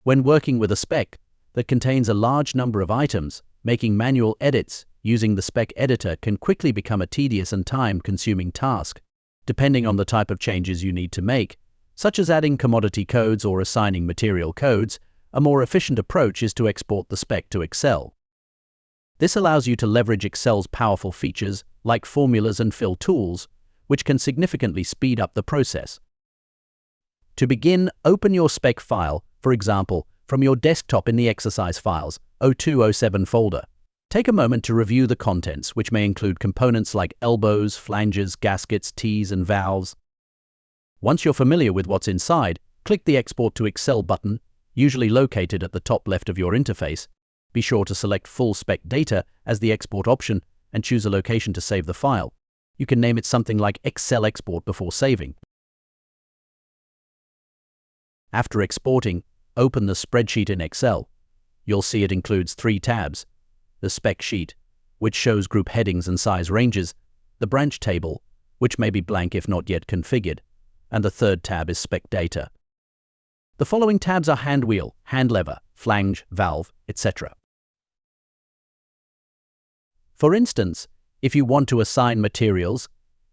When working with a spec that contains a large number of items, making manual edits using the Spec Editor can quickly become a tedious and time-consuming task, depending on the type of changes you need to make, such as adding commodity codes or assigning material codes. A more efficient approach is to export the spec to Excel. This allows you to leverage Excel's powerful features like formulas and fill tools, which can significantly speed up the process. To begin, open your spec file, for example, from your desktop in the Exercise Files 0207 folder. Take a moment to review the contents, which may include components like elbows, flanges, gaskets, T's, and valves. Once you're familiar with what's inside, click the Export to Excel button, usually located at the top left of your interface. Be sure to select Full Spec Data as the export option and choose a location to save the file. You can name it something like Excel Export before saving. After exporting, open the spreadsheet in Excel. You'll see it includes 3 tabs: the spec sheet, which shows group headings and size ranges, the branch table, which may be blank if not yet configured, and the third tab is spec data. The following tabs are hand wheel, hand lever, flange, valve, etc. For instance, if you want to assign materials,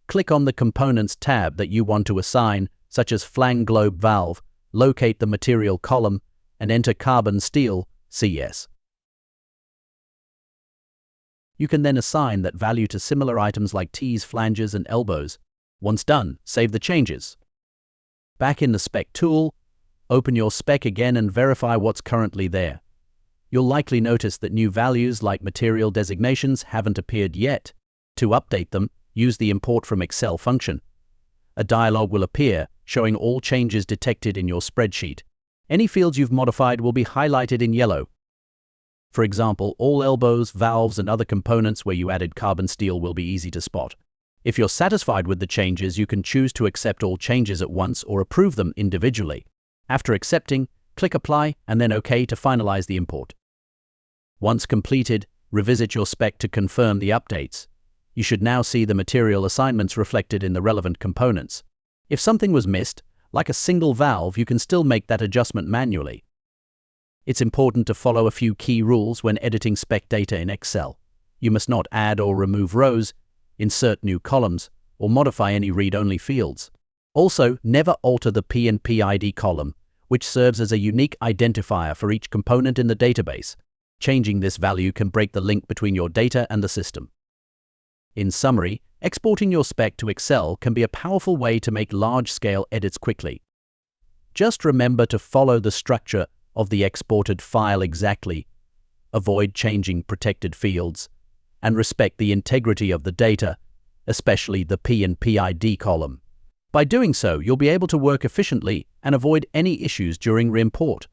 click on the Components tab that you want to assign, such as flange globe valve, locate the material column, and enter carbon steel, CS. You can then assign that value to similar items like T's, flanges, and elbows. Once done, save the changes. Back in the Spec tool, open your spec again and verify what's currently there. You'll likely notice that new values like material designations haven't appeared yet. To update them, use the Import from Excel function. A dialog will appear showing all changes detected in your spreadsheet. Any fields you've modified will be highlighted in yellow. For example, all elbows, valves, and other components where you added carbon steel will be easy to spot. If you're satisfied with the changes, you can choose to accept all changes at once or approve them individually. After accepting, click Apply and then OK to finalize the import. Once completed, revisit your spec to confirm the updates. You should now see the material assignments reflected in the relevant components. If something was missed, like a single valve, you can still make that adjustment manually. It's important to follow a few key rules when editing spec data in Excel. You must not add or remove rows, insert new columns, or modify any read-only fields. Also, never alter the P&PID column, which serves as a unique identifier for each component in the database. Changing this value can break the link between your data and the system. In summary, exporting your spec to Excel can be a powerful way to make large-scale edits quickly. Just remember to follow the structure of the exported file exactly, avoid changing protected fields, and respect the integrity of the data, especially the P&PID column. By doing so, you'll be able to work efficiently and avoid any issues during re-import.